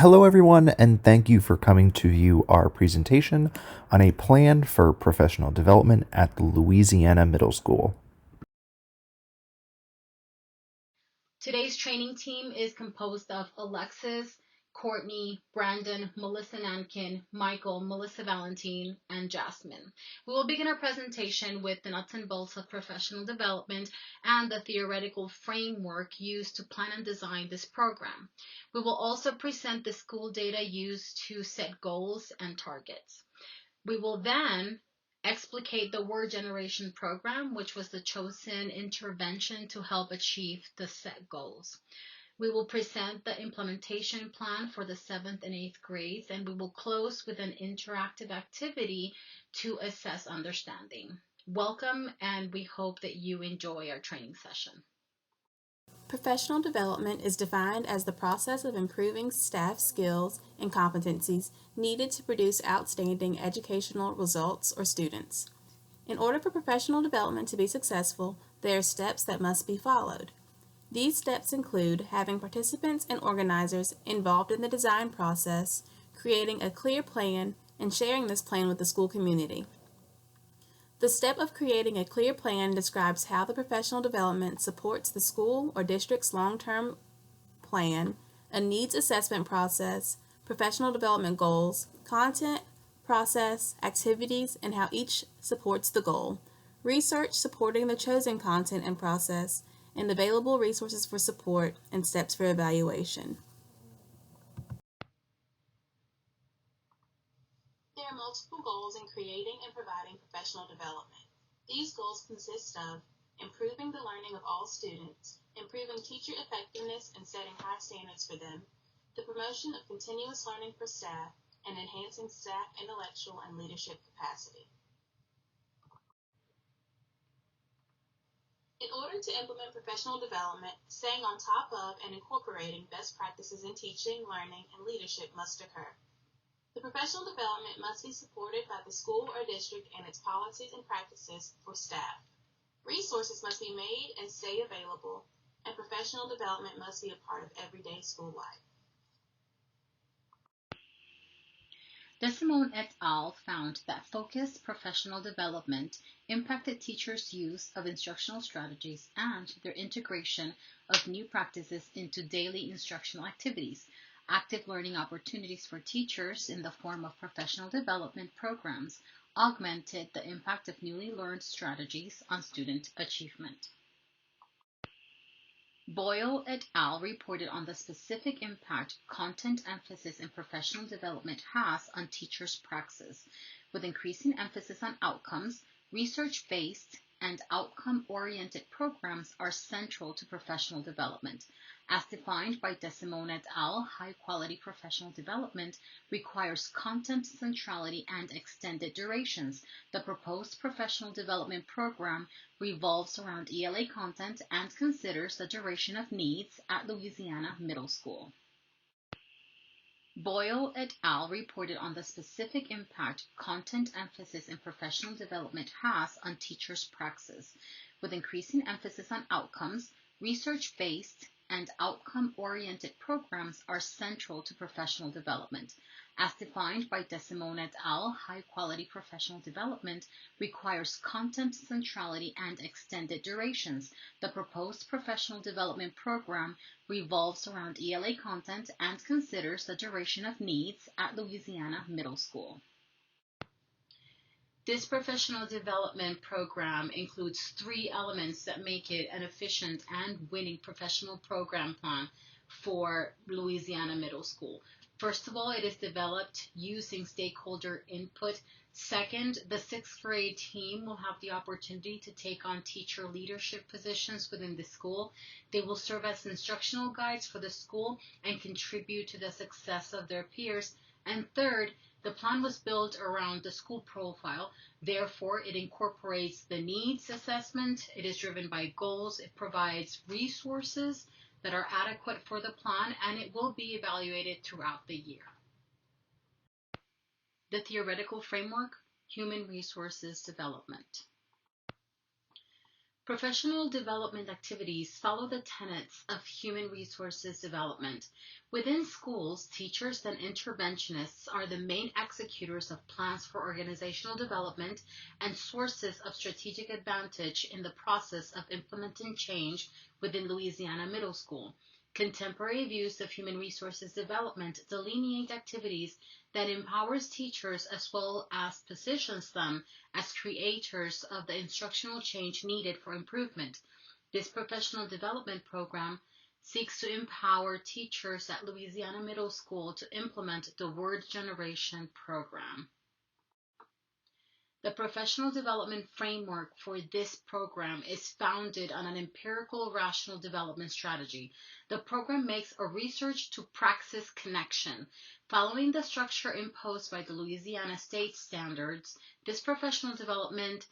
Hello, everyone, and thank you for coming to view our presentation on a plan for professional development at the Louisiana Middle School. Today's training team is composed of Alexis, Kourtney, Brandon, Melisa Nankin, Michael, Melisa Valentin, and Jazmin. We will begin our presentation with the nuts and bolts of professional development and the theoretical framework used to plan and design this program. We will also present the school data used to set goals and targets. We will then explicate the word generation program, which was the chosen intervention to help achieve the set goals. We will present the implementation plan for the 7th and 8th grades, and we will close with an interactive activity to assess understanding. Welcome, and we hope that you enjoy our training session. Professional development is defined as the process of improving staff skills and competencies needed to produce outstanding educational results or students. In order for professional development to be successful, there are steps that must be followed. These steps include having participants and organizers involved in the design process, creating a clear plan, and sharing this plan with the school community. The step of creating a clear plan describes how the professional development supports the school or district's long-term plan, a needs assessment process, professional development goals, content, process, activities, and how each supports the goal, research supporting the chosen content and process, and available resources for support and steps for evaluation. There are multiple goals in creating and providing professional development. These goals consist of improving the learning of all students, improving teacher effectiveness and setting high standards for them, the promotion of continuous learning for staff, and enhancing staff intellectual and leadership capacity. In order to implement professional development, staying on top of and incorporating best practices in teaching, learning, and leadership must occur. The professional development must be supported by the school or district and its policies and practices for staff. Resources must be made and stay available, and professional development must be a part of everyday school life. Desimone et al. Found that focused professional development impacted teachers' use of instructional strategies and their integration of new practices into daily instructional activities. Active learning opportunities for teachers in the form of professional development programs augmented the impact of newly learned strategies on student achievement. Boyle et al. Reported on the specific impact content emphasis in professional development has on teachers' praxis, with increasing emphasis on outcomes. Research-based and outcome-oriented programs are central to professional development. As defined by Desimone et al., high-quality professional development requires content centrality and extended durations. The proposed professional development program revolves around ELA content and considers the duration of needs at Louisiana Middle School. Boyle et al. Reported on the specific impact content emphasis in professional development has on teachers' praxis, with increasing emphasis on outcomes. Research-based and outcome-oriented programs are central to professional development. As defined by Desimone et al., high-quality professional development requires content centrality and extended durations. The proposed professional development program revolves around ELA content and considers the duration of needs at Louisiana Middle School. This professional development program includes 3 elements that make it an efficient and winning professional program plan for Louisiana Middle School. First of all, it is developed using stakeholder input. Second, the 6th grade team will have the opportunity to take on teacher leadership positions within the school. They will serve as instructional guides for the school and contribute to the success of their peers. And third, the plan was built around the school profile. Therefore, it incorporates the needs assessment. It is driven by goals. It provides resources that are adequate for the plan, and it will be evaluated throughout the year. The theoretical framework, human resources development. Professional development activities follow the tenets of human resources development. Within schools, teachers and interventionists are the main executors of plans for organizational development and sources of strategic advantage in the process of implementing change within Louisiana Middle School. Contemporary views of human resources development delineate activities that empowers teachers as well as positions them as creators of the instructional change needed for improvement. This professional development program seeks to empower teachers at Louisiana Middle School to implement the Word Generation program. The professional development framework for this program is founded on an empirical rational development strategy. The program makes a research to praxis connection. Following the structure imposed by the Louisiana state standards, this professional development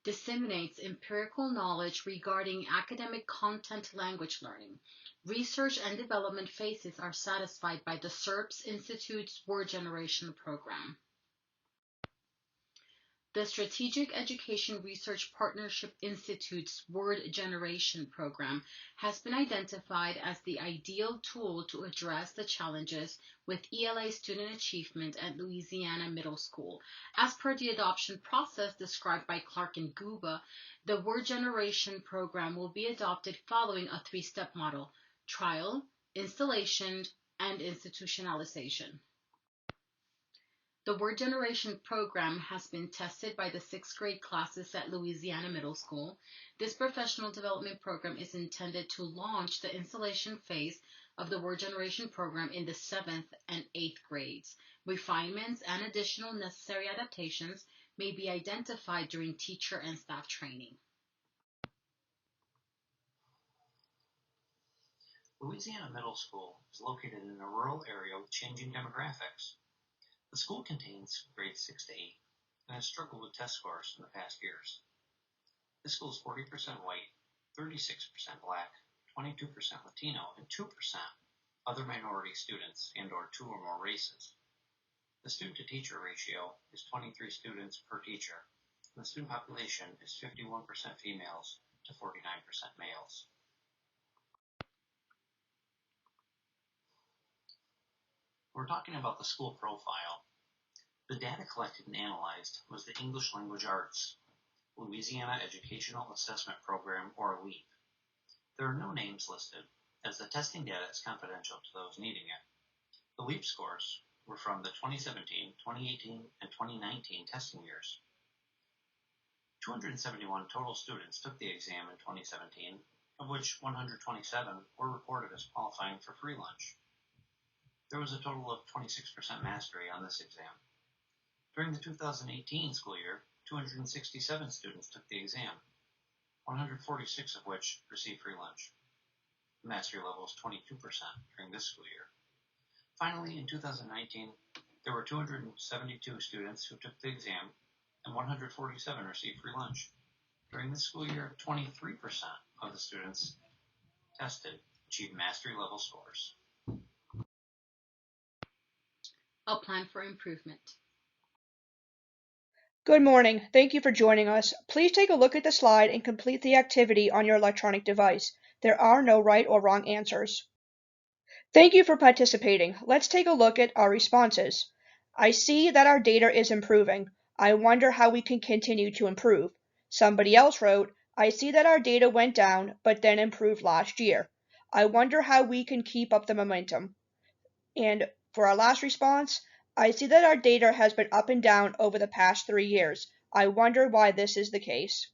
disseminates empirical knowledge regarding academic content language learning. Research and development phases are satisfied by the CURR Institute's Word Generation program. The Strategic Education Research Partnership Institute's Word Generation program has been identified as the ideal tool to address the challenges with ELA student achievement at Louisiana Middle School. As per the adoption process described by Clark and Guba, the Word Generation program will be adopted following a three-step model: trial, installation, and institutionalization. The Word Generation program has been tested by the 6th grade classes at Louisiana Middle School. This professional development program is intended to launch the installation phase of the Word Generation program in the 7th and 8th grades. Refinements and additional necessary adaptations may be identified during teacher and staff training. Louisiana Middle School is located in a rural area with changing demographics. The school contains grades 6 to 8 and has struggled with test scores in the past years. This school is 40% white, 36% black, 22% Latino, and 2% other minority students and/or 2 or more races. The student-to-teacher ratio is 23 students per teacher, and the student population is 51% females to 49% males. We're talking about the school profile. The data collected and analyzed was the English Language Arts, Louisiana Educational Assessment Program, or LEAP. There are no names listed, as the testing data is confidential to those needing it. The LEAP scores were from the 2017, 2018, and 2019 testing years. 271 total students took the exam in 2017, of which 127 were reported as qualifying for free lunch. There was a total of 26% mastery on this exam. During the 2018 school year, 267 students took the exam, 146 of which received free lunch. The mastery level is 22% during this school year. Finally, in 2019, there were 272 students who took the exam, and 147 received free lunch. During this school year, 23% of the students tested achieved mastery level scores. A plan for improvement. Good morning. Thank you for joining us. Please take a look at the slide and complete the activity on your electronic device. There are no right or wrong answers. Thank you for participating. Let's take a look at our responses. I see that our data is improving. I wonder how we can continue to improve. Somebody else wrote, I see that our data went down, but then improved last year. I wonder how we can keep up the momentum. And for our last response, I see that our data has been up and down over the past 3 years. I wonder why this is the case.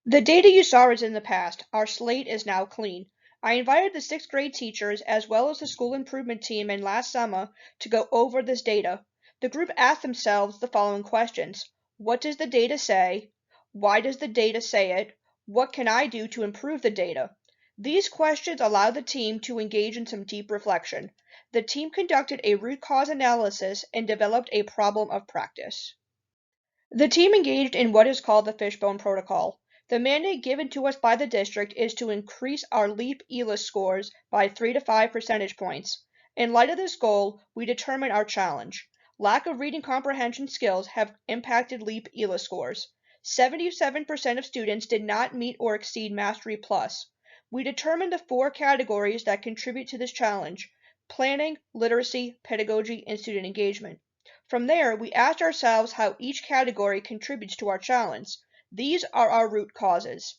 The data you saw is in the past. Our slate is now clean. I invited the 6th grade teachers as well as the school improvement team in last summer to go over this data. The group asked themselves the following questions. What does the data say? Why does the data say it? What can I do to improve the data? These questions allow the team to engage in some deep reflection. The team conducted a root cause analysis and developed a problem of practice. The team engaged in what is called the Fishbone Protocol. The mandate given to us by the district is to increase our LEAP ELIS scores by 3 to 5 percentage points. In light of this goal, we determine our challenge. Lack of reading comprehension skills have impacted LEAP ELIS scores. 77% of students did not meet or exceed Mastery Plus. We determined the 4 categories that contribute to this challenge: planning, literacy, pedagogy, and student engagement. From there, we asked ourselves how each category contributes to our challenge. These are our root causes.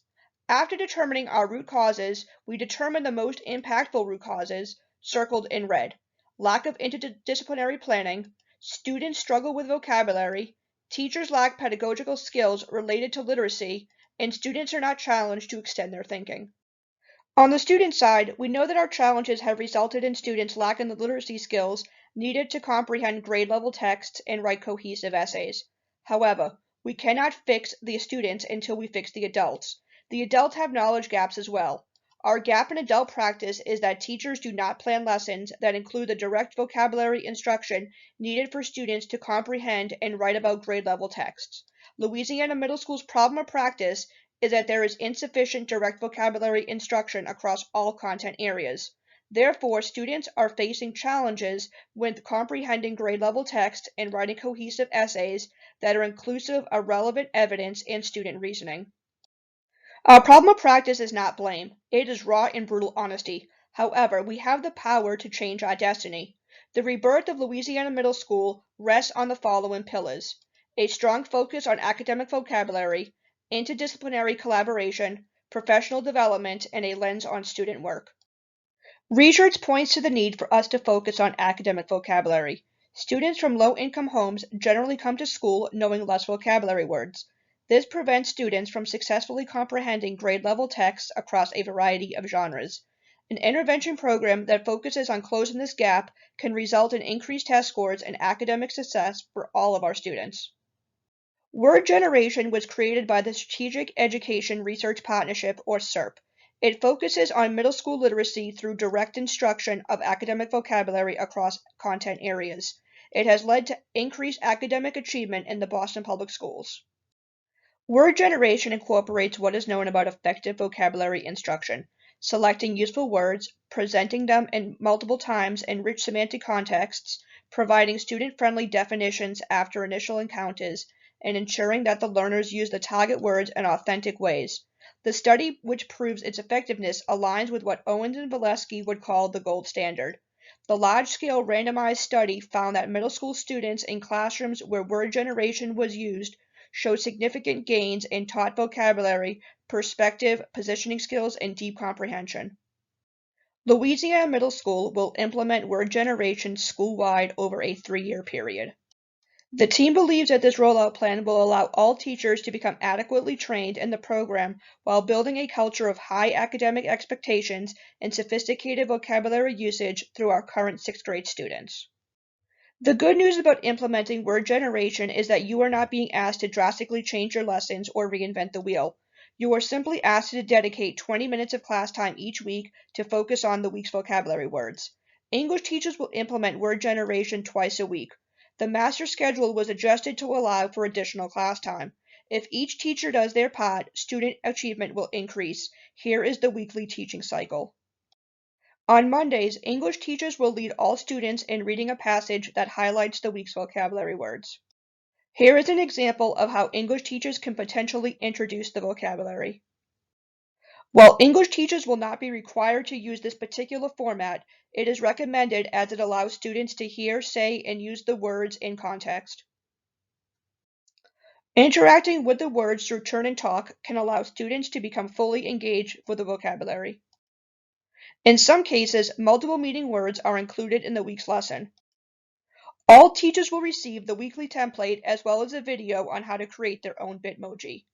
After determining our root causes, we determined the most impactful root causes, circled in red: lack of interdisciplinary planning, students struggle with vocabulary, teachers lack pedagogical skills related to literacy, and students are not challenged to extend their thinking. On the student side, we know that our challenges have resulted in students lacking the literacy skills needed to comprehend grade-level texts and write cohesive essays. However, we cannot fix the students until we fix the adults. The adults have knowledge gaps as well. Our gap in adult practice is that teachers do not plan lessons that include the direct vocabulary instruction needed for students to comprehend and write about grade-level texts. Louisiana Middle School's problem of practice is that there is insufficient direct vocabulary instruction across all content areas. Therefore, students are facing challenges with comprehending grade-level text and writing cohesive essays that are inclusive of relevant evidence and student reasoning. Our problem of practice is not blame. It is raw and brutal honesty. However, we have the power to change our destiny. The rebirth of Louisiana Middle School rests on the following pillars: a strong focus on academic vocabulary, interdisciplinary collaboration, professional development, and a lens on student work. Research points to the need for us to focus on academic vocabulary. Students from low-income homes generally come to school knowing less vocabulary words. This prevents students from successfully comprehending grade-level texts across a variety of genres. An intervention program that focuses on closing this gap can result in increased test scores and academic success for all of our students. Word generation was created by the Strategic Education Research Partnership, or SERP. It focuses on middle school literacy through direct instruction of academic vocabulary across content areas. It has led to increased academic achievement in the Boston Public Schools. Word generation incorporates what is known about effective vocabulary instruction: selecting useful words, presenting them in multiple times in rich semantic contexts, providing student-friendly definitions after initial encounters, and ensuring that the learners use the target words in authentic ways. The study which proves its effectiveness aligns with what Owens and Valesky would call the gold standard. The large-scale randomized study found that middle school students in classrooms where word generation was used showed significant gains in taught vocabulary, perspective, positioning skills, and deep comprehension. Louisiana Middle School will implement word generation school-wide over a 3-year period. The team believes that this rollout plan will allow all teachers to become adequately trained in the program while building a culture of high academic expectations and sophisticated vocabulary usage through our current 6th grade students. The good news about implementing word generation is that you are not being asked to drastically change your lessons or reinvent the wheel. You are simply asked to dedicate 20 minutes of class time each week to focus on the week's vocabulary words. English teachers will implement word generation twice a week. The master schedule was adjusted to allow for additional class time. If each teacher does their part, student achievement will increase. Here is the weekly teaching cycle. On Mondays, English teachers will lead all students in reading a passage that highlights the week's vocabulary words. Here is an example of how English teachers can potentially introduce the vocabulary. While English teachers will not be required to use this particular format, it is recommended as it allows students to hear, say, and use the words in context. Interacting with the words through turn and talk can allow students to become fully engaged with the vocabulary. In some cases, multiple meaning words are included in the week's lesson. All teachers will receive the weekly template as well as a video on how to create their own Bitmoji.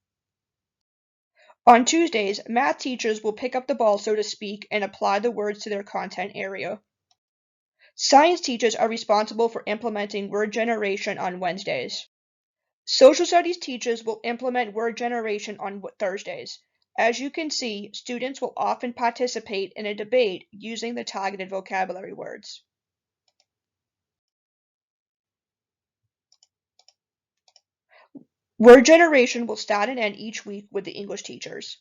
On Tuesdays, math teachers will pick up the ball, so to speak, and apply the words to their content area. Science teachers are responsible for implementing word generation on Wednesdays. Social studies teachers will implement word generation on Thursdays. As you can see, students will often participate in a debate using the targeted vocabulary words. Word generation will start and end each week with the English teachers.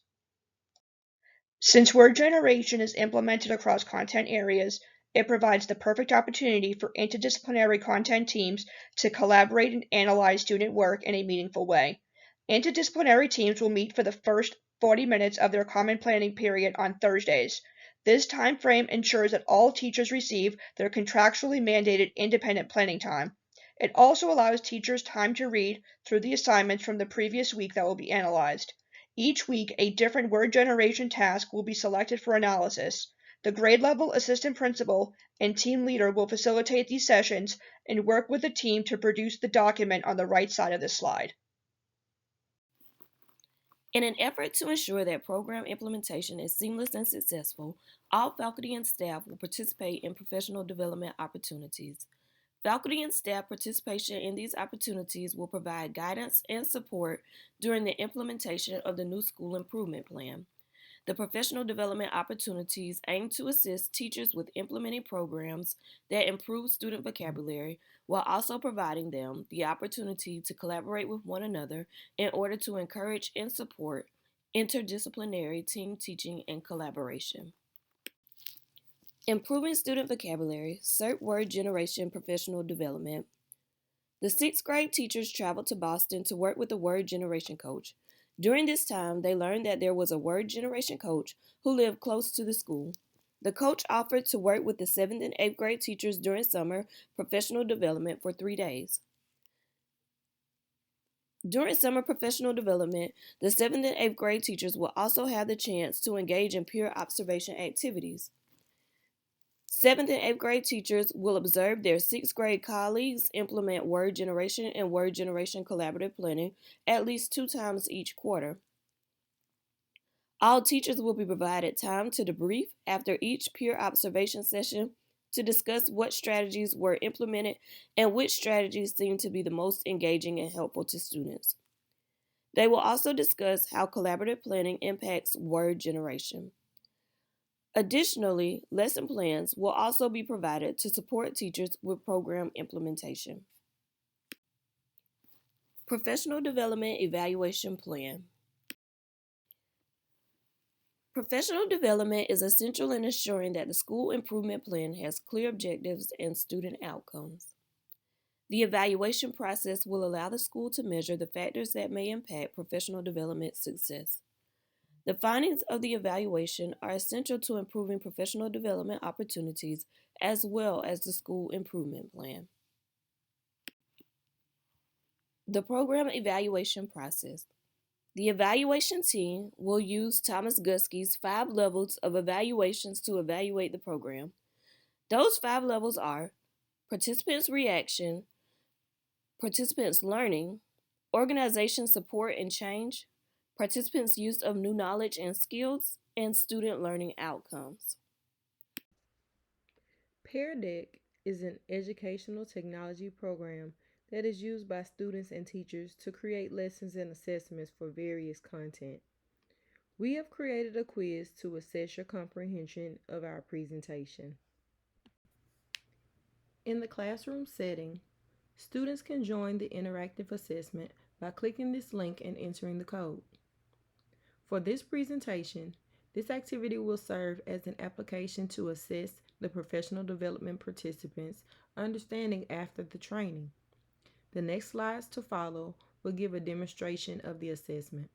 Since word generation is implemented across content areas, it provides the perfect opportunity for interdisciplinary content teams to collaborate and analyze student work in a meaningful way. Interdisciplinary teams will meet for the first 40 minutes of their common planning period on Thursdays. This time frame ensures that all teachers receive their contractually mandated independent planning time. It also allows teachers time to read through the assignments from the previous week that will be analyzed. Each week, a different word generation task will be selected for analysis. The grade level assistant principal and team leader will facilitate these sessions and work with the team to produce the document on the right side of the slide. In an effort to ensure that program implementation is seamless and successful, all faculty and staff will participate in professional development opportunities. Faculty and staff participation in these opportunities will provide guidance and support during the implementation of the new school improvement plan. The professional development opportunities aim to assist teachers with implementing programs that improve student vocabulary while also providing them the opportunity to collaborate with one another in order to encourage and support interdisciplinary team teaching and collaboration. Improving student vocabulary, CERT word generation professional development. The 6th grade teachers traveled to Boston to work with a word generation coach. During this time, they learned that there was a word generation coach who lived close to the school. The coach offered to work with the 7th and 8th grade teachers during summer professional development for 3 days. During summer professional development, the 7th and 8th grade teachers will also have the chance to engage in peer observation activities. 7th and 8th grade teachers will observe their 6th grade colleagues implement word generation and word generation collaborative planning at least 2 times each quarter. All teachers will be provided time to debrief after each peer observation session to discuss what strategies were implemented and which strategies seemed to be the most engaging and helpful to students. They will also discuss how collaborative planning impacts word generation. Additionally, lesson plans will also be provided to support teachers with program implementation. Professional Development Evaluation Plan. Professional development is essential in ensuring that the school improvement plan has clear objectives and student outcomes. The evaluation process will allow the school to measure the factors that may impact professional development success. The findings of the evaluation are essential to improving professional development opportunities as well as the school improvement plan. The program evaluation process. The evaluation team will use Thomas Guskey's 5 levels of evaluations to evaluate the program. Those 5 levels are participants' reaction, participants' learning, organization support and change, participants' use of new knowledge and skills, and student learning outcomes. Pear Deck is an educational technology program that is used by students and teachers to create lessons and assessments for various content. We have created a quiz to assess your comprehension of our presentation. In the classroom setting, students can join the interactive assessment by clicking this link and entering the code. For this presentation, this activity will serve as an application to assess the professional development participants' understanding after the training. The next slides to follow will give a demonstration of the assessment.